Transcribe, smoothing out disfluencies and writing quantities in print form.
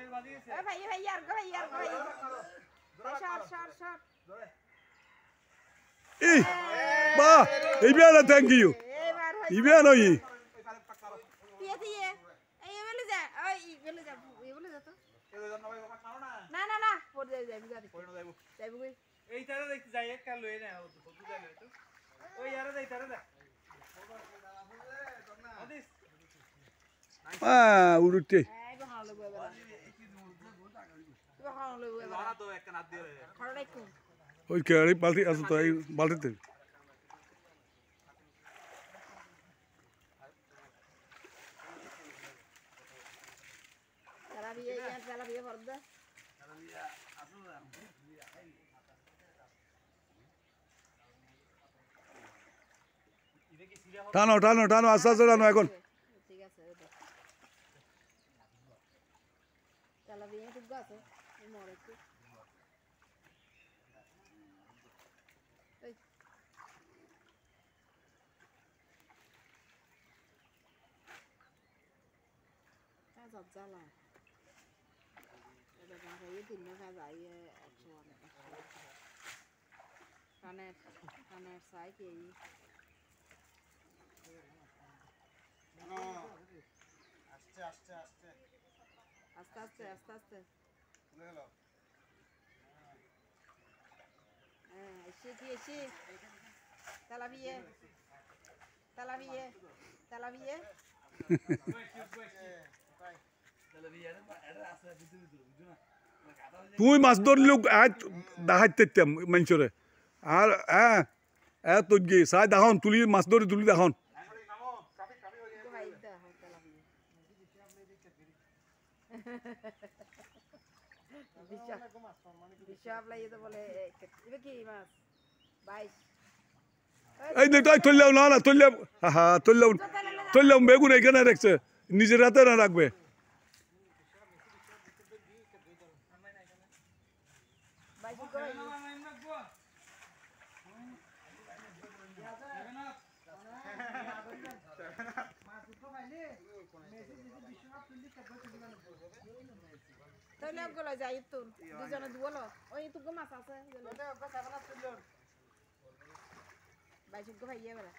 এ ভাই আর গো ভাই শট এই বাহ ইবিয়ানা থ্যাংক ইউ এবার হই ইবিয়ানা ই দিয়ে এই বলে যা ওই বলে যা তো না পড়ে যাবি গাড়ি যাইব কই এইটারে দেখতে যাই একটা লই না বন্ধু যাই তো ওই ইয়ারে যাইতারে যা আদিস উড়ুতে এই বহাল লইব এবার বহাল লইব এবার লারা তো একটা নাত দিয়ে খড়াই কো ওই কেড়ি বালতি আছে তো এই বালতিতে চালা বিয়ে বর্দা টানো আস্তে আস্তে টানো এখন ঠিক আছে চালা বিয়ে ঠিক আছে মরে কি চালা এটা গাড়ি দিন না যাই 100 কানের সাই কি আস্তে এসে তালা বিয়ে তুই মাছ ধরলেও দেখাইতে মানুষরে আর তো গিয়ে সাই দেখান তুলি মাছ ধরে তুলি দেখান এই দেখ তুললেও না তুললেও বেগুন এখানে রাখছে নিজের হাতে না রাখবে যাই তো দুজনে দুবলো ওই তো মাছ আছে বাইশ ভাইয়া বেলা